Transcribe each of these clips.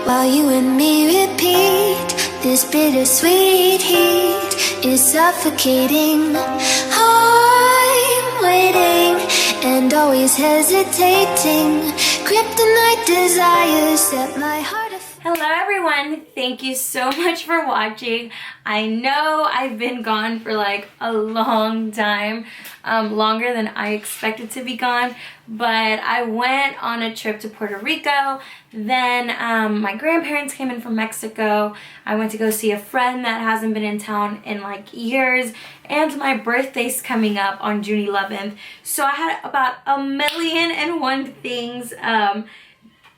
while you and me repeat. This bittersweet heat is suffocating. I'm waiting and always hesitating. Kryptonite desires set my heart afire. Hello everyone, thank you so much for watching. I know I've been gone for like a long time, longer than I expected to be gone, but I went on a trip to Puerto Rico. Then my grandparents came in from Mexico. I went to go see a friend that hasn't been in town in like years, and my birthday's coming up on June 11th. So I had about 1,000,001 things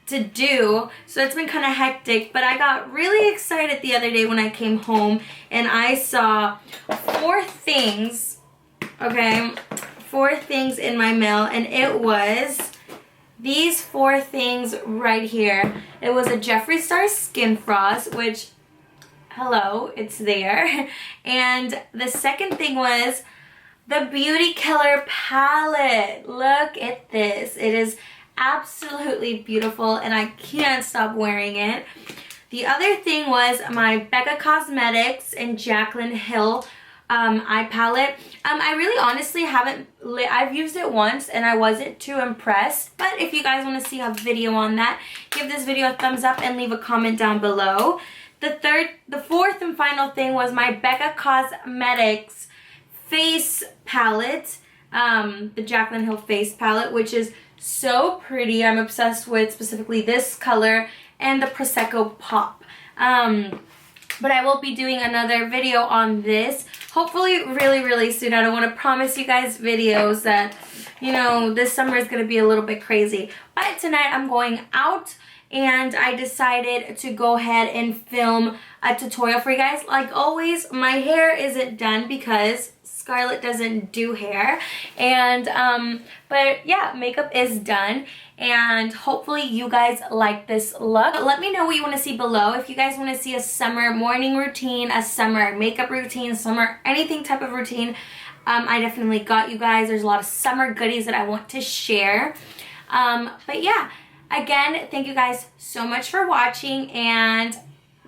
to do, so it's been kind of hectic, but I got really excited the other day when I came home and I saw 4 things, okay, 4 things in my mail, and it was these 4 things right here. It was a Jeffree Star Skin Frost, which, hello, it's there, and the second thing was the Beauty Killer palette. Look at this. It is absolutely beautiful and I can't stop wearing it. The other thing was my Becca Cosmetics and Jacqueline Hill eye palette. I really honestly haven't, I've used it once and I wasn't too impressed, but if you guys want to see a video on that, give this video a thumbs up and leave a comment down below. The fourth and final thing was my Becca Cosmetics face palette, the Jacqueline Hill face palette, which is so pretty. I'm obsessed with specifically this color and the Prosecco Pop. But I will be doing another video on this, hopefully really soon. I don't want to promise you guys videos that, you know, this summer is going to be a little bit crazy. But tonight I'm going out and I decided to go ahead and film a tutorial for you guys. Like always, my hair isn't done because Scarlett doesn't do hair, and but yeah, makeup is done, and hopefully you guys like this look. Let me know what you want to see below. If you guys want to see a summer morning routine, a summer makeup routine, summer anything type of routine, I definitely got you guys. There's a lot of summer goodies that I want to share. But yeah, again, thank you guys so much for watching, and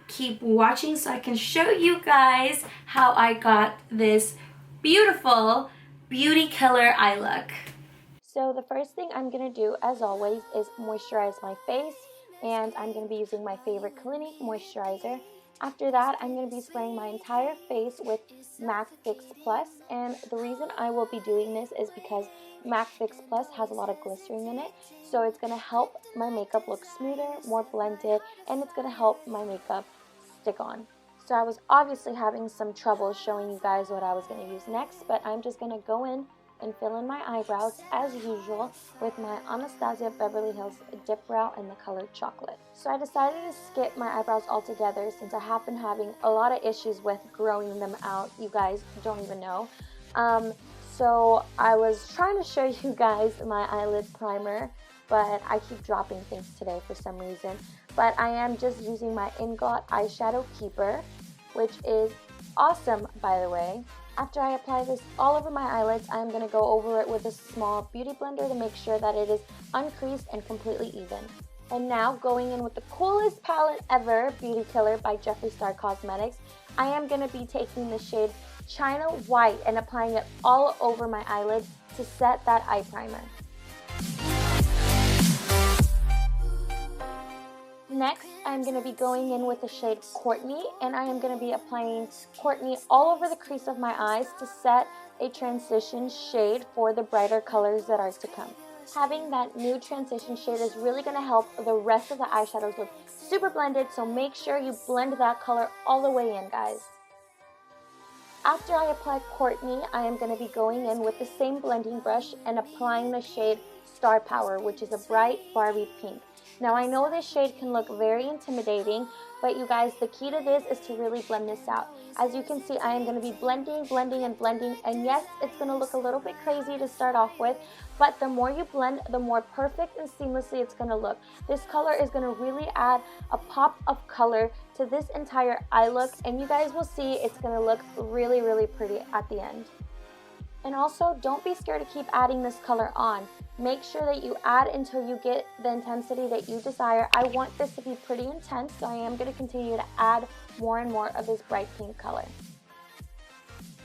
keep watching so I can show you guys how I got this beautiful Beauty Killer eye look. So the first thing I'm going to do, as always, is moisturize my face, and I'm going to be using my favorite Clinique moisturizer. After that, I'm going to be spraying my entire face with MAC Fix Plus, and the reason I will be doing this is because MAC Fix Plus has a lot of glycerin in it, so it's going to help my makeup look smoother, more blended, and it's going to help my makeup stick on. So I was obviously having some trouble showing you guys what I was going to use next, but I'm just going to go in and fill in my eyebrows as usual with my Anastasia Beverly Hills Dip Brow in the color Chocolate. So I decided to skip my eyebrows altogether since I have been having a lot of issues with growing them out. You guys don't even know. So I was trying to show you guys my eyelid primer, but I keep dropping things today for some reason. But I am just using my Inglot Eyeshadow Keeper, which is awesome, by the way. After I apply this all over my eyelids, I'm going to go over it with a small beauty blender to make sure that it is uncreased and completely even. And now, going in with the coolest palette ever, Beauty Killer by Jeffree Star Cosmetics, I am going to be taking the shade China White and applying it all over my eyelid to set that eye primer. Next, I'm going to be going in with the shade Courtney, and I am going to be applying Courtney all over the crease of my eyes to set a transition shade for the brighter colors that are to come. Having that new transition shade is really going to help the rest of the eyeshadows look super blended, so make sure you blend that color all the way in, guys. After I apply Courtney, I am going to be going in with the same blending brush and applying the shade Star Power, which is a bright Barbie pink. Now, I know this shade can look very intimidating, but you guys, the key to this is to really blend this out. As you can see, I am going to be blending, and yes, it's going to look a little bit crazy to start off with, but the more you blend, the more perfect and seamlessly it's going to look. This color is going to really add a pop of color to this entire eye look, and you guys will see it's going to look really pretty at the end. And also, don't be scared to keep adding this color on. Make sure that you add until you get the intensity that you desire. I want this to be pretty intense, so I am going to continue to add more and more of this bright pink color.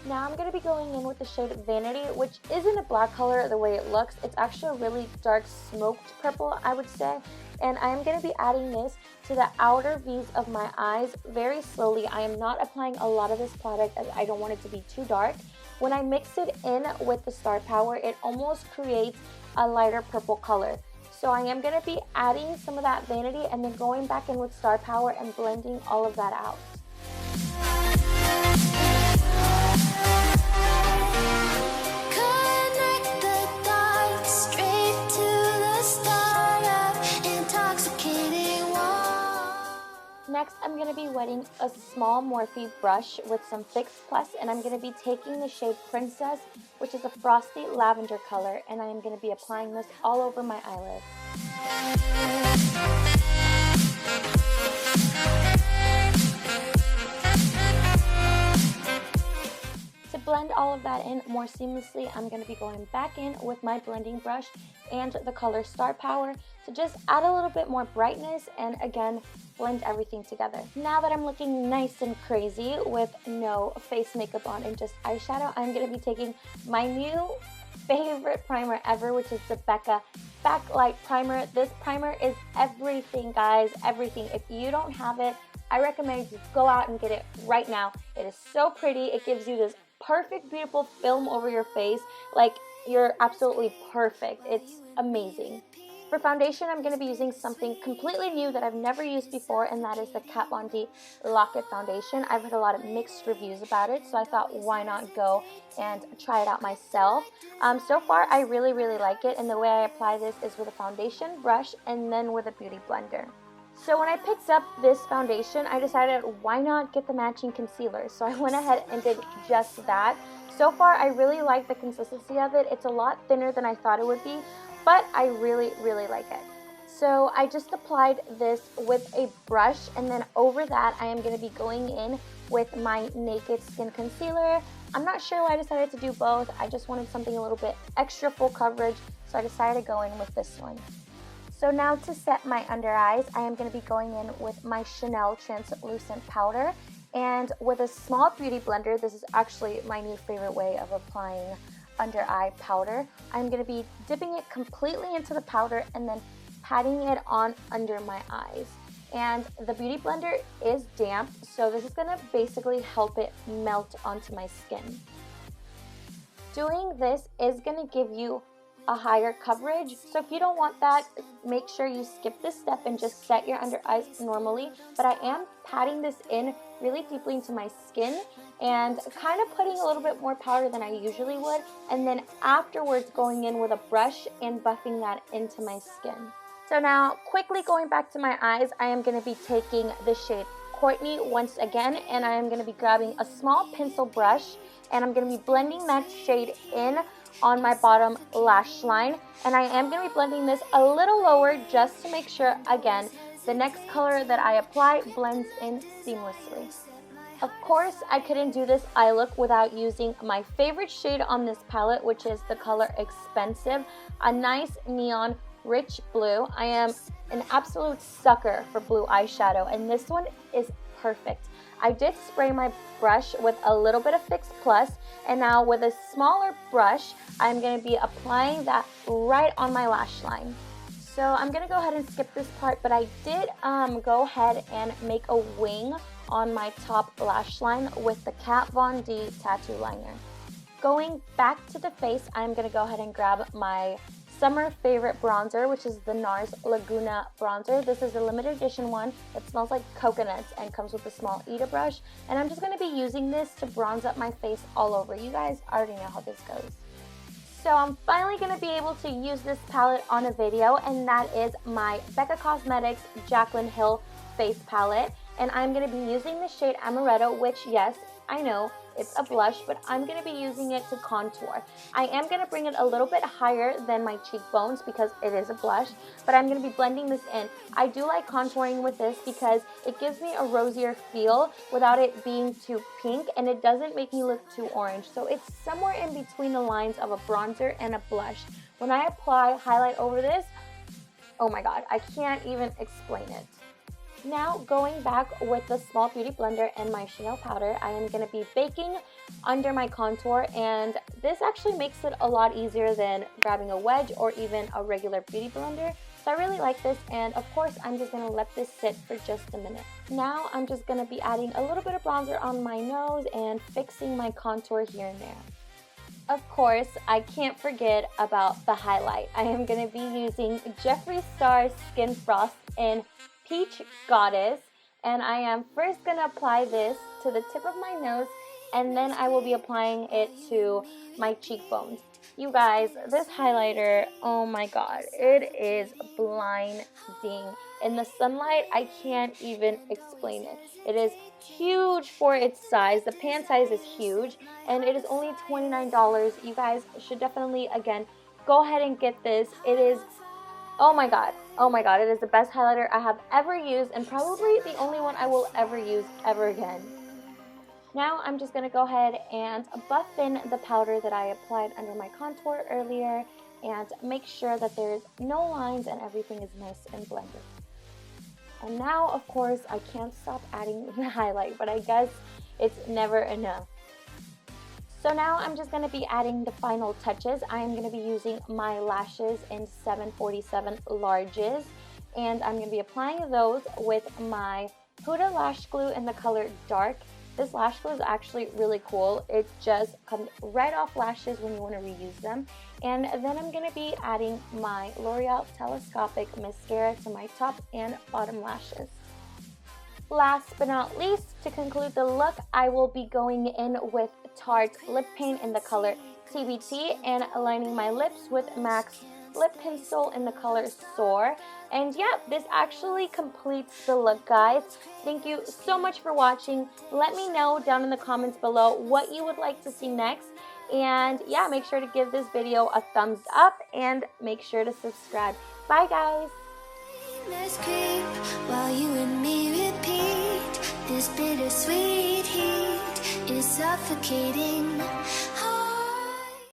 Now I'm going to be going in with the shade Vanity, which isn't a black color the way it looks. It's actually a really dark smoked purple, I would say. And I am going to be adding this to the outer V's of my eyes very slowly. I am not applying a lot of this product as I don't want it to be too dark. When I mix it in with the Star Power, it almost creates a lighter purple color. So I am going to be adding some of that Vanity and then going back in with Star Power and blending all of that out. Next, I'm going to be wetting a small Morphe brush with some Fix Plus, and I'm going to be taking the shade Princess, which is a frosty lavender color, and I am going to be applying this all over my eyelids. To blend all of that in more seamlessly, I'm going to be going back in with my blending brush and the color Star Power to just add a little bit more brightness and again blend everything together. Now that I'm looking nice and crazy with no face makeup on and just eyeshadow, I'm going to be taking my new favorite primer ever, which is the Becca Backlight Primer. This primer is everything, guys, everything. If you don't have it, I recommend you go out and get it right now. It is so pretty. It gives you this perfect, beautiful film over your face. Like, you're absolutely perfect. It's amazing. For foundation, I'm going to be using something completely new that I've never used before, and that is the Kat Von D Lock-It Foundation. I've heard a lot of mixed reviews about it, so I thought, why not go and try it out myself. So far, I really, really like it, and the way I apply this is with a foundation brush and then with a beauty blender. So when I picked up this foundation, I decided, why not get the matching concealer? So I went ahead and did just that. So far, I really like the consistency of it. It's a lot thinner than I thought it would be, but I really, really like it. So I just applied this with a brush, and then over that, I am going to be going in with my Naked Skin Concealer. I'm not sure why I decided to do both. I just wanted something a little bit extra full coverage, so I decided to go in with this one. So now to set my under eyes, I am going to be going in with my Chanel Translucent Powder. And with a small beauty blender, this is actually my new favorite way of applying under eye powder. I'm going to be dipping it completely into the powder and then patting it on under my eyes. And the beauty blender is damp, so this is going to basically help it melt onto my skin. Doing this is going to give you a higher coverage, so if you don't want that, make sure you skip this step and just set your under eyes normally. But I am patting this in really deeply into my skin and kind of putting a little bit more powder than I usually would, and then afterwards going in with a brush and buffing that into my skin. So now quickly going back to my eyes, I am going to be taking the shade Courtney once again, and I am going to be grabbing a small pencil brush, and I'm going to be blending that shade in on my bottom lash line, and I am going to be blending this a little lower just to make sure, again, the next color that I apply blends in seamlessly. Of course, I couldn't do this eye look without using my favorite shade on this palette, which is the color Expensive, a nice neon rich blue. I am an absolute sucker for blue eyeshadow, and this one is perfect. I did spray my brush with a little bit of Fix Plus, and now with a smaller brush, I'm going to be applying that right on my lash line. So I'm going to go ahead and skip this part, but I did go ahead and make a wing on my top lash line with the Kat Von D tattoo liner. Going back to the face, I'm going to go ahead and grab my summer favorite bronzer, which is the Nars Laguna bronzer. This is a limited edition one that smells like coconuts and comes with a small Ita brush. And I'm just going to be using this to bronze up my face all over. You guys already know how this goes. So I'm finally going to be able to use this palette on a video, and that is my Becca Cosmetics Jacqueline Hill face palette. And I'm going to be using the shade Amaretto, which, yes, I know, it's a blush, but I'm going to be using it to contour. I am going to bring it a little bit higher than my cheekbones because it is a blush, but I'm going to be blending this in. I do like contouring with this because it gives me a rosier feel without it being too pink, and it doesn't make me look too orange. So it's somewhere in between the lines of a bronzer and a blush. When I apply highlight over this, oh my god, I can't even explain it. Now, going back with the small beauty blender and my Chanel powder, I am going to be baking under my contour, and this actually makes it a lot easier than grabbing a wedge or even a regular beauty blender. So I really like this, and of course I'm just going to let this sit for just a minute. Now I'm just going to be adding a little bit of bronzer on my nose and fixing my contour here and there. Of course, I can't forget about the highlight. I am going to be using Jeffree Star's Skin Frost in Peach Goddess, and I am first going to apply this to the tip of my nose, and then I will be applying it to my cheekbones. You guys, this highlighter, oh my god, it is blinding. In the sunlight, I can't even explain it. It is huge for its size. The pan size is huge, and it is only $29. You guys should definitely, again, go ahead and get this. It is, oh my god, it is the best highlighter I have ever used, and probably the only one I will ever use ever again. Now I'm just going to go ahead and buff in the powder that I applied under my contour earlier, and make sure that there's no lines and everything is nice and blended. And now, of course, I can't stop adding the highlight, but I guess it's never enough. So now I'm just going to be adding the final touches. I am going to be using my lashes in 747 larges, and I'm going to be applying those with my Huda lash glue in the color Dark. This lash glue is actually really cool. It just comes right off lashes when you want to reuse them. And then I'm going to be adding my L'Oreal Telescopic Mascara to my top and bottom lashes. Last but not least, to conclude the look, I will be going in with Tarte lip paint in the color TBT and aligning my lips with MAC's lip pencil in the color Soar. And yeah, this actually completes the look, guys. Thank you so much for watching. Let me know down in the comments below what you would like to see next. And yeah, make sure to give this video a thumbs up and make sure to subscribe. Bye, guys. Let's creep while you and me repeat. This bittersweet heat is suffocating.